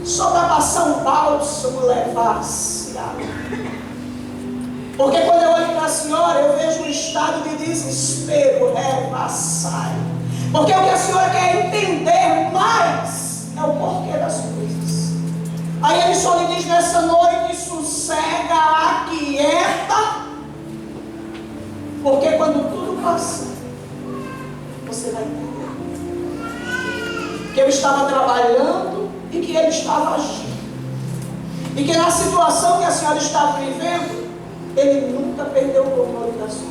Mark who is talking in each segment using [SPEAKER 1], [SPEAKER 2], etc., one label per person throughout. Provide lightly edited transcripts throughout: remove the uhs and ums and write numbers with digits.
[SPEAKER 1] só para passar um bálsamo levar-se água. Porque quando eu olho para a senhora, eu vejo um estado de desespero, revassai. Porque o que a senhora quer entender mais é o porquê das coisas. Aí ele só lhe diz nessa noite: sossega, aquieta. Porque quando tudo passar, você vai entender que eu estava trabalhando e que ele estava agindo. E que na situação que a senhora estava vivendo, ele nunca perdeu o controle das coisas.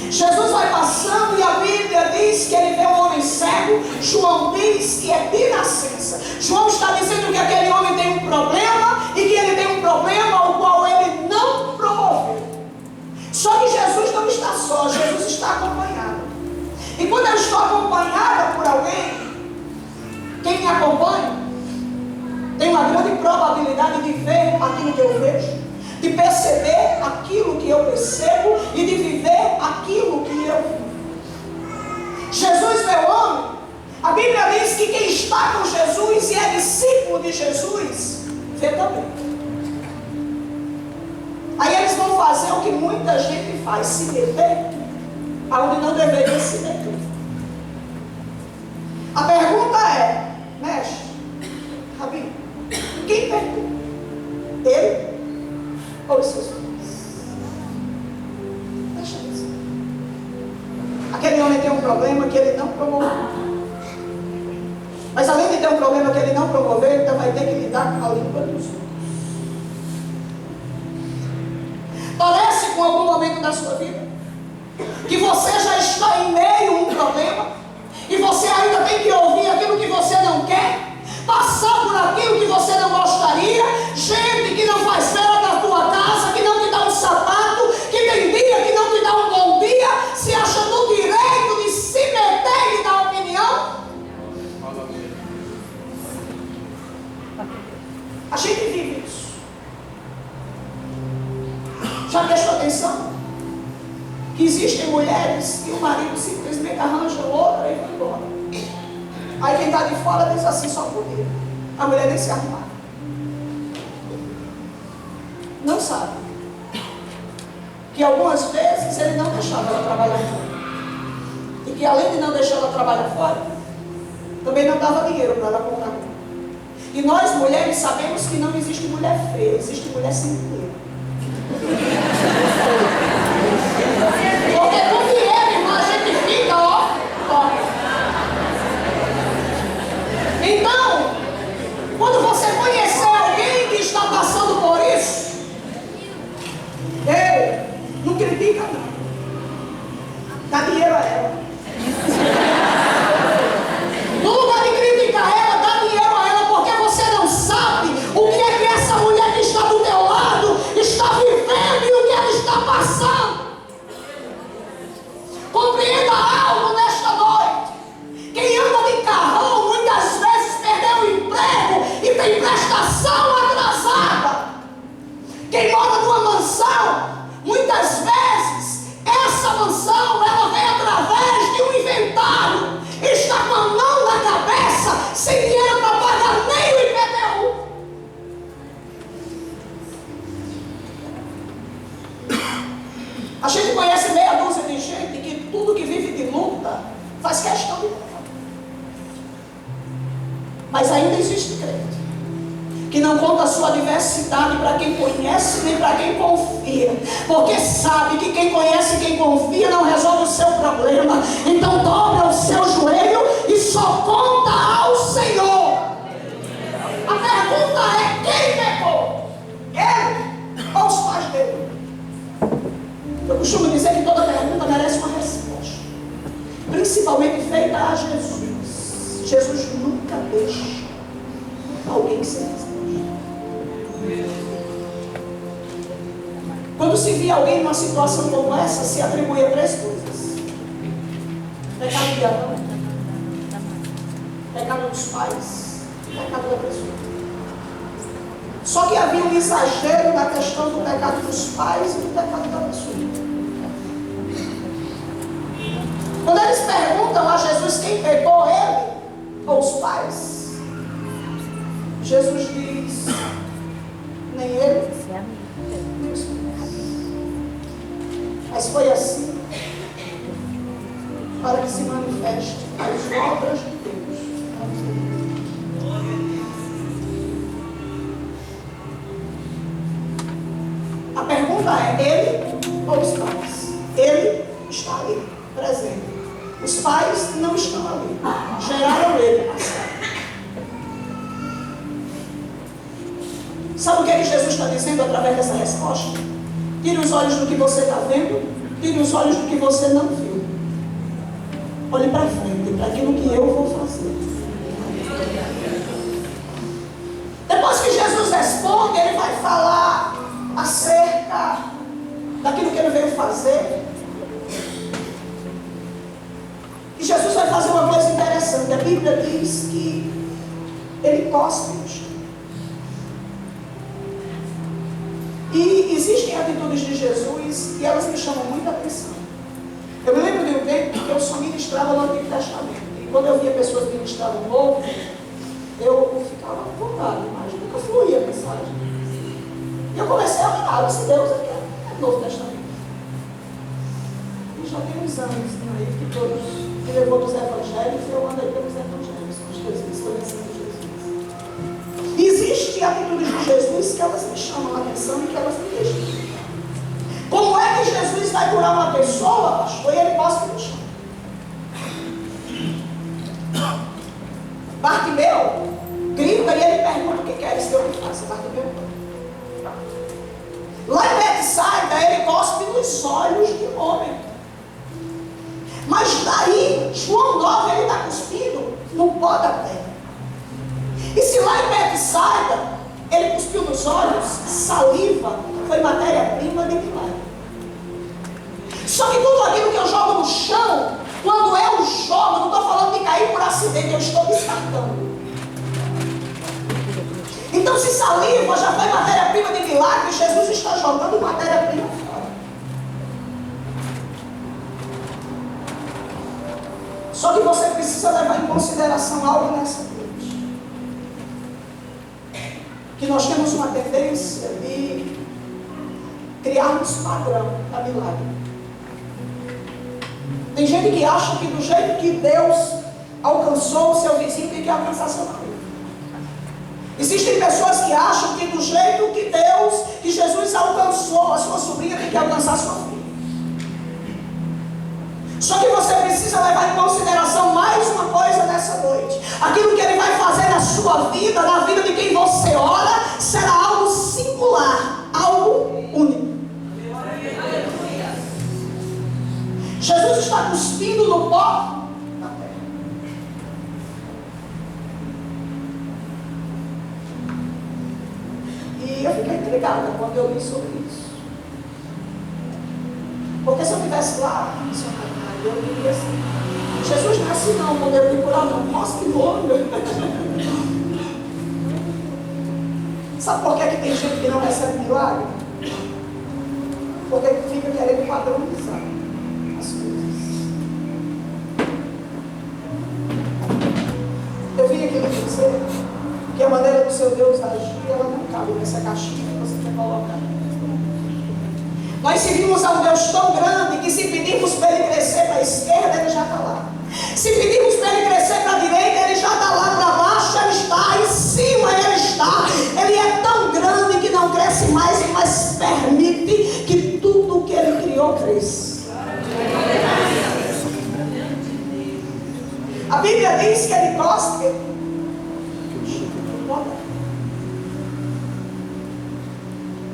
[SPEAKER 1] Jesus vai passando e a Bíblia diz que ele vê um homem cego. João diz que é de nascença. João está dizendo que aquele homem tem um problema e que ele tem um problema ao qual ele não promoveu. Só que Jesus não está só, Jesus está acompanhado. E quando eu estou acompanhada por alguém, quem me acompanha tem uma grande probabilidade de ver aquilo que eu vejo, de perceber aquilo que eu percebo e de viver aquilo que eu vivo. Jesus, meu homem, a Bíblia diz que quem está com Jesus e é discípulo de Jesus, vê também. Aí eles vão fazer o que muita gente faz, se meter aonde não deveria se meter. A pergunta é: mestre, Rabi, quem pecou? Ele ou os seus filhos? Deixa eu dizer. Aquele homem tem um problema que ele não promoveu. Mas além de ter um problema que ele não promoveu, ele também vai ter que lidar com a língua dos outros. Parece com algum momento da sua vida que você já está em meio a um problema e você ainda tem que ouvir aquilo que você não quer, passar por aquilo que você não gostaria, gente que não faz festa na tua casa, que não te dá um sapato, que tem dia que não te dá um bom dia, se acha no direito de se meter e dar opinião. A gente vive isso. Já prestou atenção? Que existem mulheres que o marido simplesmente arranja outra e vai embora. Aí quem está de fora diz assim: só por ele. A mulher nem se arrumar. Não sabe que algumas vezes ele não deixava ela trabalhar fora. E que além de não deixar ela trabalhar fora, também não dava dinheiro para ela comprar roupa. E nós mulheres sabemos que não existe mulher feia, existe mulher sem dinheiro. Porque com dinheiro, irmã, a gente fica, ó. Então, quando você conhecer alguém que está passando por isso, não critica não. Dá dinheiro a ela. No lugar de criticar ela, dá dinheiro a ela, porque você não sabe o que é que essa mulher que está do teu lado está vivendo e o que ela está passando. Compreenda algo nesta noite. Quem anda de carrão muitas vezes perdeu o emprego e tem prestação atrasada. Quem mora numa mansão, muitas vezes essa mansão ela vem através de um inventário. Está com a mão na cabeça, sem dinheiro para pagar nem o IPTU. A gente conhece meia dúzia de gente que tudo que vive de luta faz questão de luta. Mas ainda existe crente que não conta a sua diversidade para quem conhece nem para quem confia, porque sabe que quem conhece e quem confia não resolve o seu problema. Então dobra o seu joelho e só conta ao Senhor. A pergunta é: quem pecou? Ele ou os pais dele? Eu costumo dizer que toda pergunta merece uma resposta, principalmente feita a Jesus. Jesus nunca deixa alguém sem resposta. Quando se via alguém numa situação como essa, se atribuía 3 coisas: pecado de Adão, pecado dos pais e pecado da pessoa. Só que havia um exagero na questão do pecado dos pais e do pecado da pessoa. Quando eles perguntam a Jesus quem pecou, ele ou os pais, Jesus diz, nem ele, nem os filhos. Mas foi assim, para que se manifeste as obras de Deus. A pergunta é, ele ou os pais? Ele está ali, presente. Os pais não estão ali. Geraram ele. Sabe o que é que Jesus está dizendo através dessa resposta? Tire os olhos do que você está vendo, tire os olhos do que você não viu. Olhe para frente, para aquilo que eu vou fazer. Depois que Jesus responde, ele vai falar acerca daquilo que ele veio fazer. E Jesus vai fazer uma coisa interessante. A Bíblia diz que ele cospe no chão. E existem atitudes de Jesus e elas me chamam muita atenção. Eu me lembro de um tempo que eu só ministrava no Antigo Testamento. E quando eu via pessoas ministrar no Novo, eu ficava empolgado, mas nunca fluía a mensagem. E eu comecei a orar, disse, Deus, aqui é Novo Testamento. E já tem uns anos aí que todos que levou dos evangelhos, eu andei pelos evangelhos, com Jesus, conhecendo Jesus. E existem atitudes de Jesus que elas me chamam a atenção e que elas me deixam. Como é que Jesus vai curar uma pessoa, pastor, e ele cospe no chão? Bartimeu grita e ele pergunta o que quer, isso eu que faço, Bartimeu. Lá em Betsaida, ele cospe nos olhos de um homem. Mas daí, João 9, ele está cuspindo no pó da terra. E se lá em Betsaida, ele cuspiu nos olhos, saliva foi matéria-prima de milagre. Só que tudo aquilo que eu jogo no chão, quando eu jogo, não estou falando de cair por acidente, eu estou descartando. Então, se saliva já foi matéria-prima de milagre, Jesus está jogando matéria-prima fora. Só que você precisa levar em consideração algo nessa noite. Que nós temos uma tendência de criarmos padrão da milagre. Tem gente que acha que do jeito que Deus alcançou o seu vizinho tem que alcançar seu marido. Existem pessoas que acham que do jeito que Jesus alcançou a sua sobrinha tem que alcançar a sua filha. Só que você precisa levar em consideração mais uma coisa nessa noite. Aquilo que ele vai fazer na sua vida, na vida de quem você ora, será algo singular, algo único. Jesus está cuspindo no pó da terra. E eu fiquei intrigada quando eu li sobre isso. Porque se eu estivesse lá, eu diria assim, Jesus não é assim não, poder me curar não, nossa que louco. Sabe por que tem gente que não recebe milagre? Porque fica querendo padronizar as coisas. Eu vim aqui dizer que a maneira do seu Deus agir, ela não cabe nessa caixinha que você quer colocar. Nós servimos a um Deus tão grande que se pedirmos para ele crescer para a esquerda, ele já está lá. Se pedirmos para ele crescer para a direita, ele já está lá. Para baixo ele está, em cima ele está. Ele é tão grande que não cresce mais, mas permite que tudo que ele criou cresça. A Bíblia diz que ele cospe.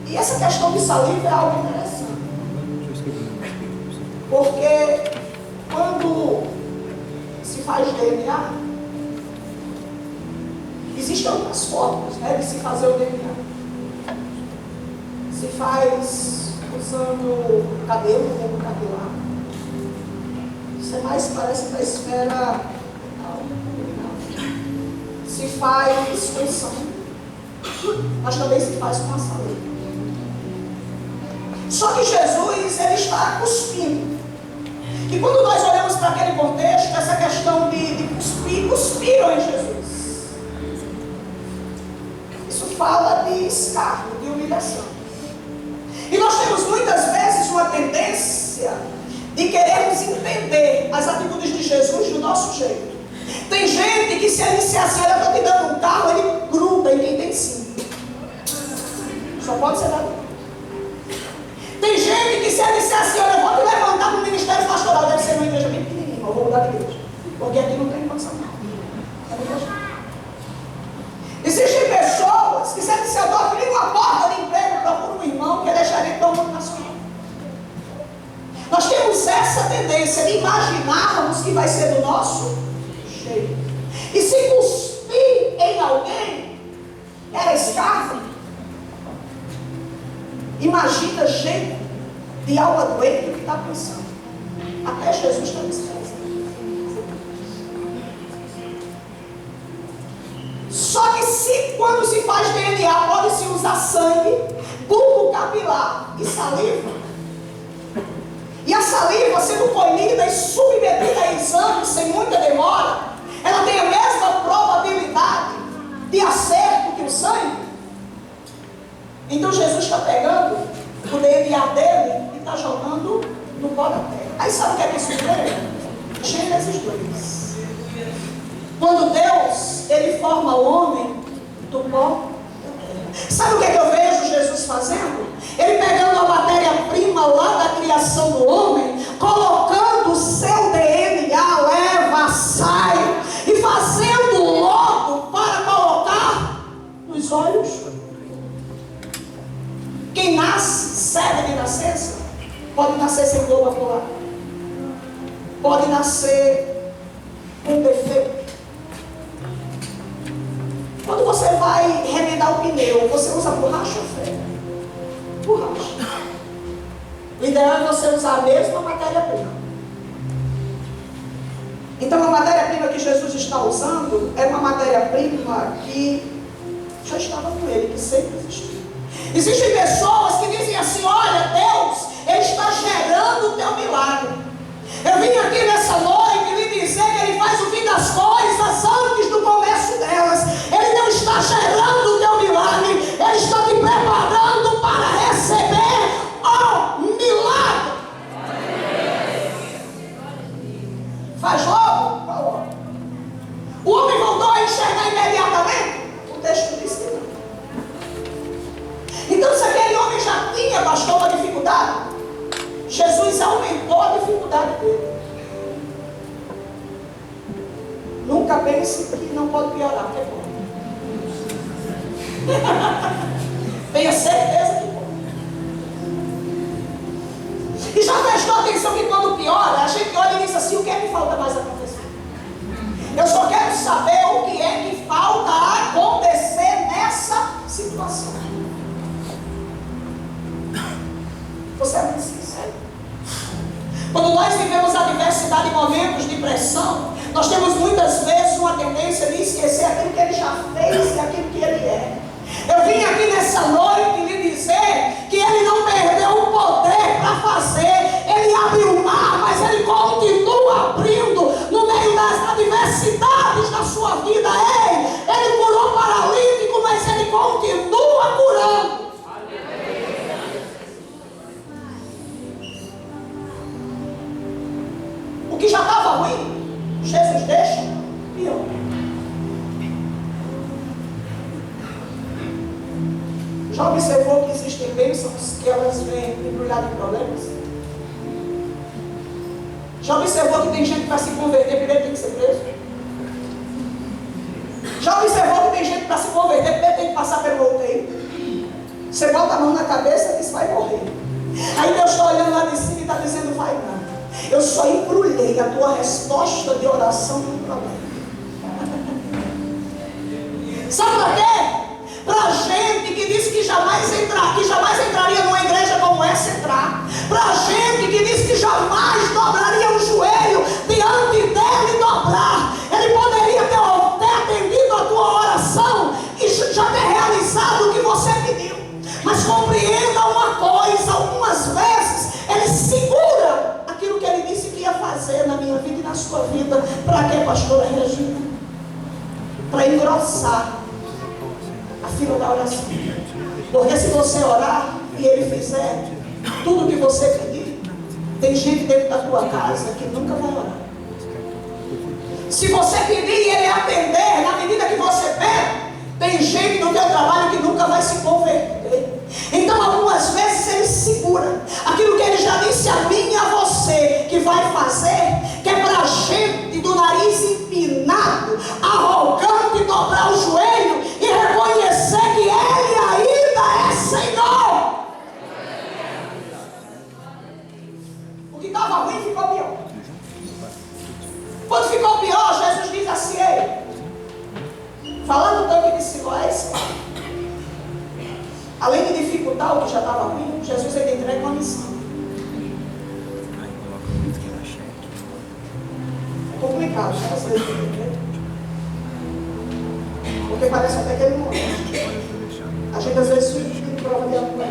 [SPEAKER 1] E essa questão de saliva é algo interessante. Porque quando se faz DNA, existem algumas formas, né, de se fazer o DNA. Se faz usando cabelo, como capilar. Isso é mais, parece da esfera. Se faz com sangue, mas também se faz com a saliva. Só que Jesus, ele está cuspindo. E quando nós olhamos para aquele contexto, essa questão de cuspir, cuspiram em Jesus. fala de escárnio, de humilhação. E nós temos muitas vezes uma tendência de querermos entender as atitudes de Jesus do nosso jeito. Tem gente que se ele disser assim, olha, eu estou te dando um carro, ele gruda em quem tem 5. Só pode ser dado. Tem gente que se ele disser assim, olha, eu vou te levantar para o ministério pastoral, deve ser uma igreja bem pequenininha, eu vou mudar de igreja. Porque aqui não tem condição não. É muita gente. Existem pessoas que se ele disser, eu estou abrindo uma porta de emprego, procura um irmão que ele é gerente do multinacional. Nós temos essa tendência de imaginarmos que vai ser do nosso jeito. E se cuspir em alguém, era escárnio. Imagina jeito de alma doente que está pensando. Até Jesus está dizendo. Só que se quando se faz DNA pode-se usar sangue, bulbo capilar e saliva. E a saliva sendo colhida e submetida a exames sem muita demora, ela tem a mesma probabilidade de acerto que o sangue. Então Jesus está pegando o DNA dele e está jogando no pó da terra. Aí sabe o que é isso mesmo? Gênesis 2. Quando Deus, ele forma o homem do pó da terra. Sabe o que eu vejo Jesus fazendo? Ele pegando a matéria-prima lá da criação do homem, colocando o seu DNA, leva, sai, e fazendo lodo para colocar nos olhos. Quem nasce, cego de nascença, pode nascer sem globo ocular, pode nascer com defeito. Quando você vai remendar o pneu, você usa borracha ou ferro? Borracha. O ideal é você usar a mesma matéria-prima. Então a matéria-prima que Jesus está usando é uma matéria-prima que já estava com ele, que sempre existiu. Existem pessoas que dizem assim, olha, Deus, Ele está gerando o teu milagre. Eu vim aqui nessa noite lhe dizer que Ele faz o fim das coisas antes do começo delas. Ele não está gerando o teu milagre, Ele está te preparando para receber o milagre. Faz logo? Qual logo? O homem voltou a enxergar imediatamente? O texto diz que não. Então se aquele homem já tinha, pastor, uma dificuldade, Jesus aumentou a dificuldade dele. Nunca pense que não pode piorar, porque pode. Tenha certeza que pode. E já prestou atenção que quando piora, a gente olha e diz assim, o que é que falta mais acontecer? Eu só quero saber o que é que falta acontecer nessa situação. Você é muito sincero. Quando nós vivemos a diversidade de momentos de pressão, nós temos muitas vezes uma tendência de esquecer aquilo que Ele já fez e aquilo que Ele é. Eu vim aqui nessa noite lhe dizer que Ele não perdeu o poder para fazer. Ele abriu o mar, mas Ele continua abrindo no meio das adversidades da sua vida. Ele curou paralítico, mas Ele continua curando. O que já estava ruim, Jesus deixa pior. Já observou que existem bênçãos que elas vêm embrulhadas de problemas? Já observou que tem gente que para se converter primeiro tem que ser preso? Já observou que tem gente que para se converter primeiro tem que passar pelo UTI? Você bota a mão na cabeça e diz, vai morrer. Aí Deus está olhando lá de cima e está dizendo, vai não. Eu só embrulhei a tua resposta de oração no problema. Sabe para quê? Para gente que diz que jamais entraria numa igreja como essa entrar. Para gente que diz que jamais dobraria o joelho diante dele dobrar. Ele poderia ter atendido a tua oração e já ter realizado o que você pediu. Mas compreenda uma coisa, algumas vezes ele segura aquilo que ele disse que ia fazer na minha vida e na sua vida. Para quê, pastora Regina? Para engrossar a fila da oração. Porque se você orar e ele fizer tudo que você pedir, tem gente dentro da tua casa que nunca vai orar. Se você pedir e ele atender na medida que você pede, tem gente no teu trabalho que nunca vai se converter. Então algumas vezes ele segura aquilo que ele já disse a mim e a você que vai fazer, que é para gente do nariz empinado, arrogante, dobrar o joelho e reconhecer que ele ainda é Senhor. O que estava ruim ficou pior. Quando ficou pior, Jesus diz assim: ei, falando tanto de Siloé, além de dificultar o que já estava ruim, Jesus ainda entrega uma missão. É complicado, né? Vocês entenderem? Porque parece até que ele morreu. A gente às vezes fica em prova de amor.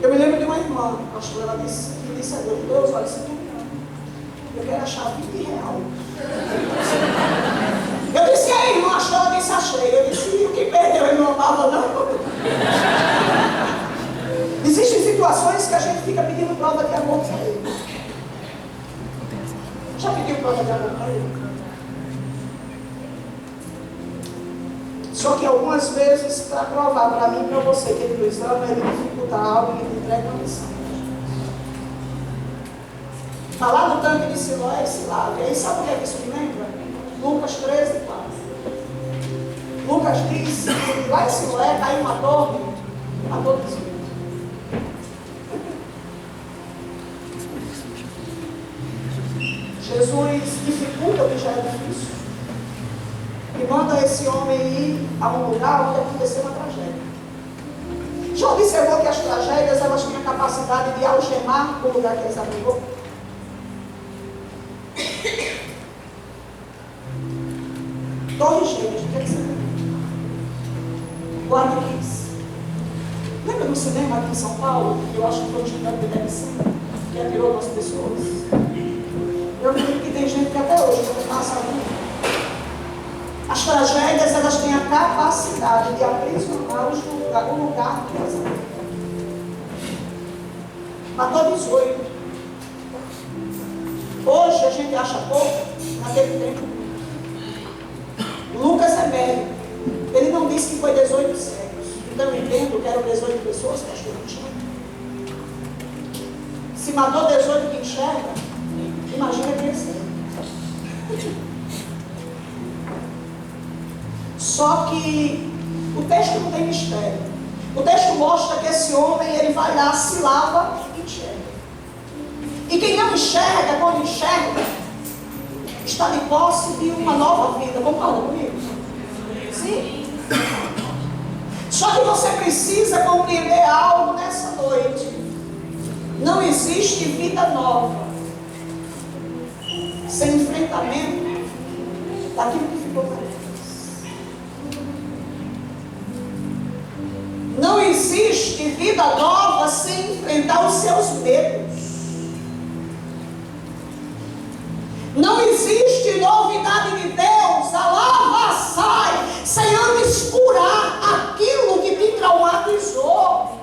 [SPEAKER 1] Eu me lembro de uma irmã, pastor, ela disse a Deus, olha, se tu eu quero achar R$20. Eu disse, e aí, irmã, achou? Ela disse, achei. Eu disse, e o que perdeu? Ele não amava, não. Existem situações que a gente fica pedindo prova de amor para ele. Já pediu prova de amor para ele? Só que algumas vezes, para provar para mim e para você que ele nos ama, ele dificulta algo e ele entrega uma missão. Falar do tanque de Siloé é esse lado. E aí sabe o que é que isso me lembra? Lucas 13, 4. Lucas diz que lá em Siloé caiu uma torre e matou 18. Jesus dificulta o que já é difícil e manda esse homem ir a um lugar onde aconteceu uma tragédia. Já observou que as tragédias elas têm a capacidade de algemar o lugar que eles abrigou? Torre Gêmeas, o que é que você lembra? Guarda Kiss. Lembra do cinema aqui em São Paulo? Que eu acho que foi um gigante de DLC, que atirou umas pessoas. Eu acredito que tem gente que até hoje não passa muito. As tragédias, elas têm a capacidade de aprisionar o lugar que elas habitam. Matou 18. Hoje a gente acha pouco, naquele tempo. Lucas é médico. Ele não disse que foi 18 cegos. Então eu entendo que eram 18 pessoas que achou que tinha. Se matou 18 que enxerga, imagina que é cego. Só que o texto não tem mistério. O texto mostra que esse homem, ele vai lá, se lava e enxerga. E quem não enxerga, quando enxerga, está de posse de uma nova vida. Concorda comigo? Sim. Só que você precisa compreender algo nessa noite. Não existe vida nova sem enfrentamento daquilo que ficou para trás. Não existe vida nova sem enfrentar os seus medos. Não existe novidade de Deus, a lava sai, sem antes curar aquilo que te traumatizou.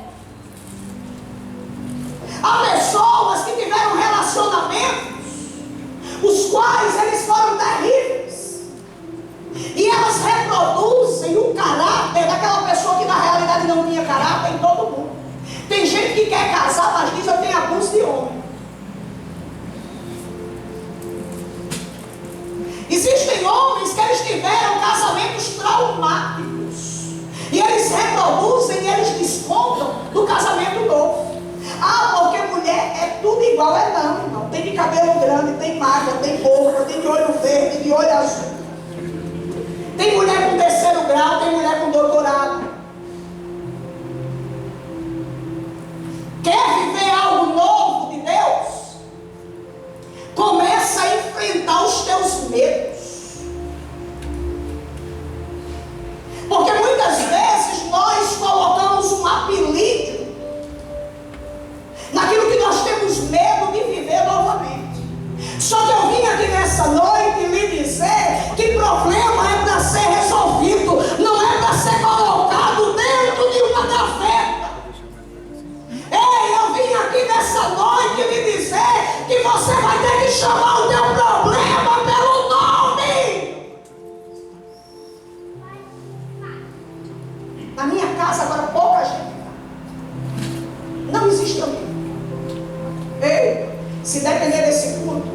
[SPEAKER 1] Há pessoas que tiveram relacionamentos, os quais eles foram terríveis. E elas reproduzem o caráter daquela pessoa que na realidade não tinha caráter em todo mundo. Tem gente que quer casar, mas diz eu tenho abuso de homem. Existem homens que eles tiveram casamentos traumáticos. E eles reproduzem e eles descontam do casamento novo. Ah, porque mulher é tudo igual. É não, irmão. Tem de cabelo grande, tem magra, tem boca, tem de olho verde, de olho azul. Tem mulher com terceiro grau, tem mulher com doutorado. Quer viver algo novo de Deus? Começa a enfrentar os teus medos. Porque muitas vezes nós colocamos um apelido naquilo que nós temos medo de viver novamente. Só que eu vim aqui nessa noite lhe dizer que problema é para ser resolvido. chamar o teu problema pelo nome. Na minha casa agora pouca gente está. Não existe alguém. Ei, se depender desse culto,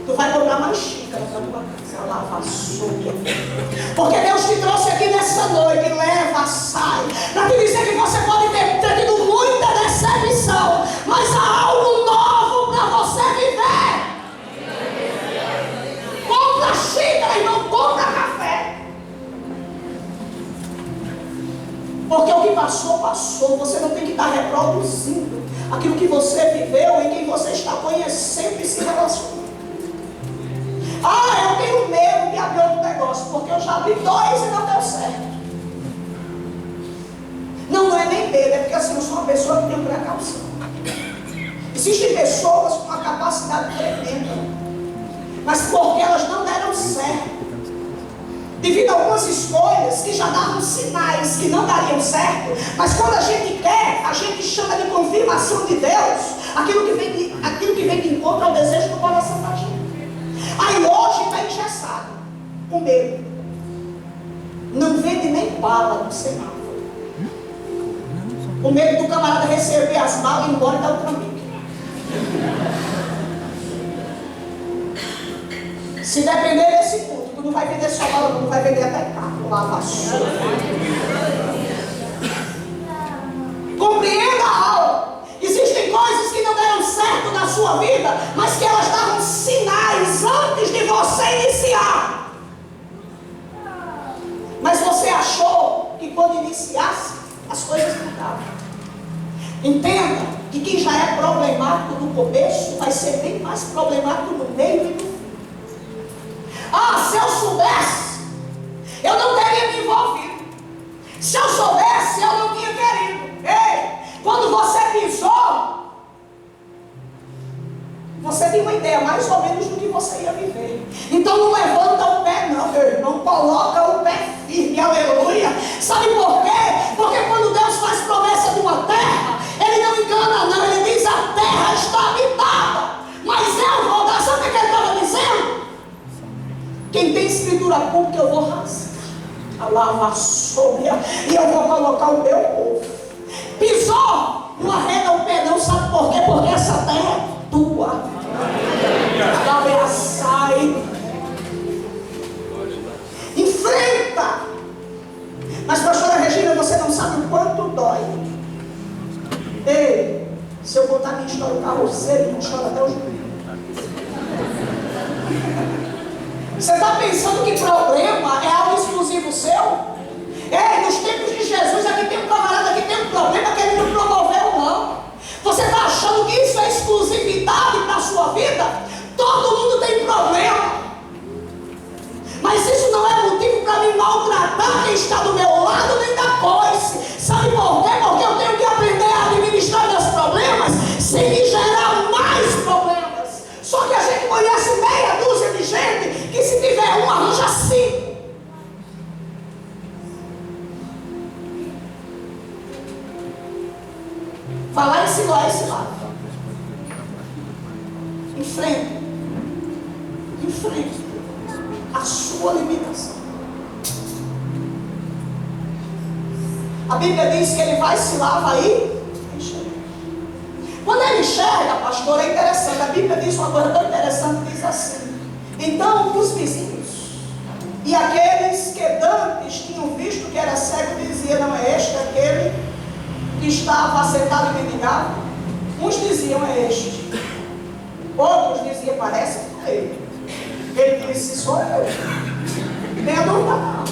[SPEAKER 1] tu vai comprar mais xícara para tua casa. Lava a sopa. Porque Deus te trouxe aqui nessa noite. Leva, sai. Para te dizer que você pode ter tido muita decepção, mas há algo novo para você viver. Compra xícara e não compra café. Porque o que passou, passou. Você não tem que estar reproduzindo aquilo que você viveu e quem você está conhecendo e se relacionando. Eu tenho medo de abrir outro negócio, porque eu já abri 2 e não deu certo. Não é nem medo, é porque assim, eu sou uma pessoa que tem precaução. Existem pessoas com uma capacidade tremenda, mas porque elas não deram certo, devido a algumas escolhas que já davam sinais que não dariam certo, mas quando a gente quer, a gente chama de confirmação de Deus, aquilo que vem de encontro ao desejo do coração da gente. Aí hoje está engessado, com medo. Não vende nem bala no semáforo. Com medo do camarada receber as malas e ir embora e dar o caminho. Se depender desse culto, tu não vai vender só bala, não vai vender até carro. Lava a sua. Compreenda algo. Existem coisas que não deram certo na sua vida, mas que elas davam sinais antes de você iniciar. Mas você achou que quando iniciasse, as coisas mudavam. Entenda que quem já é problemático no começo, vai ser bem mais problemático no meio e no fim. Se eu soubesse, eu não teria me envolvido. Se eu soubesse, eu não tinha querido. Ei, quando você pisou, você tem uma ideia mais ou menos do que você ia viver. Então não levanta o pé não, meu irmão. Coloca o pé firme, aleluia. Sabe por quê? Porque quando Deus faz promessa de uma terra, Ele não engana não. Ele diz: a terra está habitada, mas eu vou dar. Sabe o que Ele estava dizendo? Quem tem escritura pública eu vou rasgar a lava sobre, e eu vou colocar o meu povo. Pisou, não arreda o pé não. Sabe por quê? Porque essa terra é tua. Sai. Enfrenta. Mas pastora Regina, você não sabe o quanto dói. Ei, se eu contar minha história, o carroceiro não chora até hoje. Você está pensando que problema é algo exclusivo seu? Ei, nos tempos de Jesus, aqui tem um camarada que tem um problema que ele não promoveu, não. Você está achando que isso é exclusividade para a sua vida? Todo mundo tem problema. Mas isso não é motivo para me maltratar quem está do meu lado nem da coisa. Sabe por quê? Porque eu tenho que aprender a administrar meus problemas sem me gerar mais problemas. Só que a gente conhece meia dúzia de gente que se tiver um, arranja 5. Falar em Siloé, esse lado. Enfrente a sua limitação. A Bíblia diz que ele vai se lava aí. Quando ele enxerga, pastor, é interessante. A Bíblia diz uma coisa tão interessante, diz assim: então os vizinhos e aqueles que dantes tinham visto que era cego diziam: não é este aquele que estava sentado e mendigava? Uns diziam: é este. Outros diziam: parece que é ele. Ele disse: sou eu. Tenha dúvida não.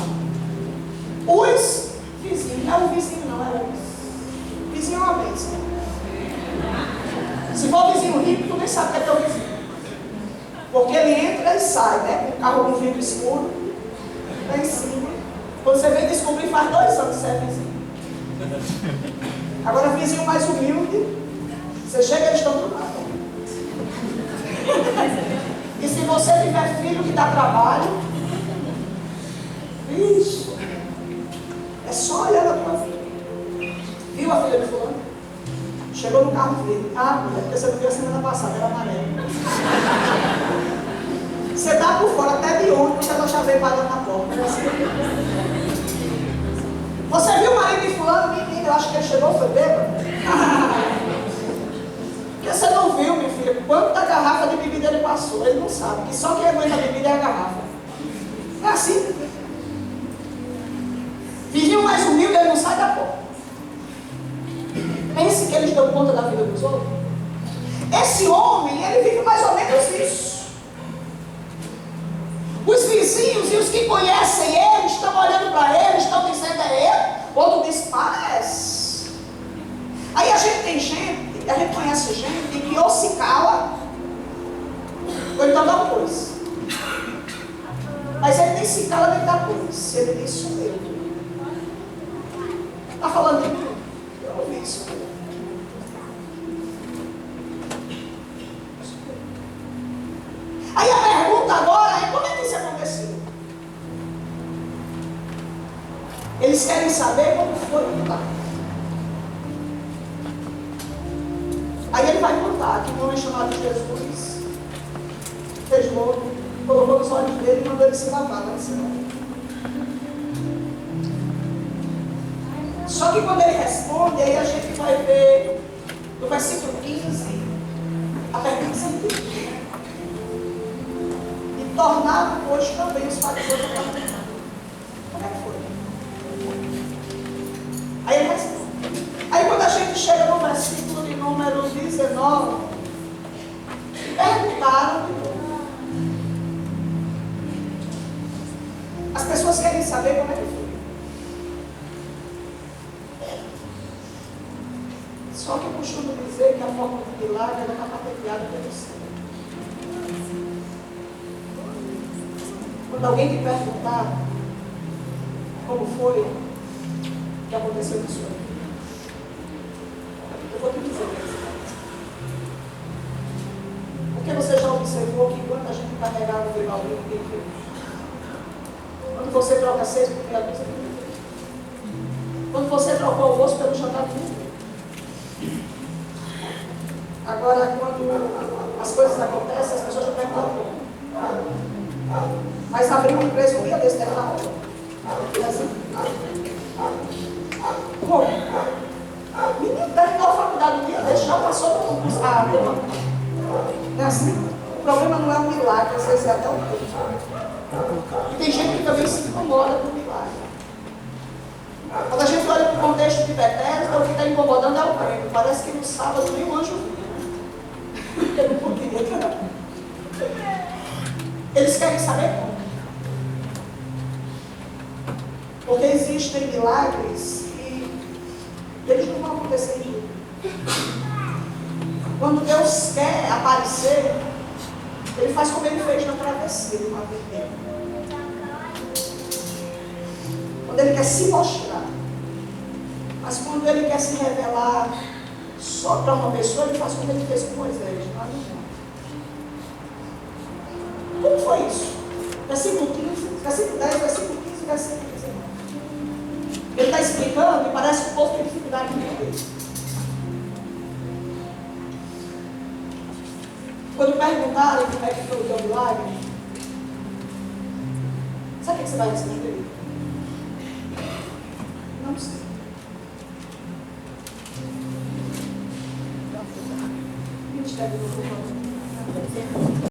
[SPEAKER 1] Os vizinhos, não é o vizinho não, é os. Vizinho é uma bênção. Se for vizinho rico, tu nem sabe que é teu vizinho. Porque ele entra e sai, né? Com o carro com vidro escuro, lá em cima. Quando você vem descobrir, faz 2 anos que você é vizinho. Agora, vizinho mais humilde, você chega e eles estão do lado. E se você tiver filho que dá trabalho, isso, é só olhar na tua vida. Viu a filha de fulano? Chegou no carro verde. Mulher, porque você não viu a semana passada, era amarelo. veio parando na porta. Você viu o marido de fulano? Menino, eu acho que ele chegou, foi bêbado. Porque você não viu, minha filha, quanta garrafa de bebida ele passou. Ele não sabe, que só quem aguenta a bebida é a garrafa. Não é assim? Vizinho mais humilde, ele não sai da porta. Pense que eles dão conta da vida dos outros. Esse homem, ele vive mais ou menos isso. Os vizinhos e os que conhecem ele, estão olhando para ele, estão dizendo é ele. Outro diz, parece. Aí a gente tem gente, a gente conhece gente que ou se cala, ou então dá um coisa. Mas ele nem se cala nem dá coisa. Ele diz, sou eu. Está falando de mim? Eu ouvi isso. Aí a pergunta agora é como é que isso aconteceu? Eles querem saber como foi o milagre. Aí ele vai contar que um homem chamado Jesus fez logo, colocou nos olhos dele e mandou ele se lavar lá em cima. Só que quando ele responde, aí a gente vai ver no versículo 15 até 15. E tornaram hoje também os fariseus a perguntar. Como é que foi? Aí ele responde. Aí quando a gente chega no versículo de número 19, perguntaram de novo. As pessoas querem saber como é que foi. Só que eu costumo dizer que a forma do milagre está patenteada pelo céu. Quando alguém te perguntar como foi que aconteceu na sua vida, eu vou te dizer isso. Porque você já observou que quando a gente carregava o veio alguém, ninguém viu. Quando você troca 6 por meia dúzia, ninguém viu. Quando você troca o almoço pelo jantar, ninguém viu. Agora, quando as coisas acontecem, as pessoas já perguntam como. Mas abrir uma empresa um dia desse deve estar bom. Como? Menino terminou a faculdade um dia desse, já passou no concurso. Não é assim? O problema não é um milagre, às vezes é até um tempo. E tem gente que também se incomoda com o milagre. Quando a gente olha para o contexto de Bethesda, o que está incomodando é o prêmio. Parece que no sábado nem o anjo viu. Porque não poderia entrar. Eles querem saber como. Porque existem milagres que eles não vão acontecer em tudo. Quando Deus quer aparecer, Ele faz como Ele fez na travessia do Mar Vermelho. Quando Ele quer se mostrar. Mas quando Ele quer se revelar só para uma pessoa, Ele faz como Ele fez com Moisés. Como foi isso? Versículo 15, versículo 10, versículo 15, versículo 19. Ele está explicando e parece que o povo tem dificuldade de entender. Quando perguntarem como é que foi o teu milagre, sabe o que você vai responder? Não sei. Ministério do Louvor.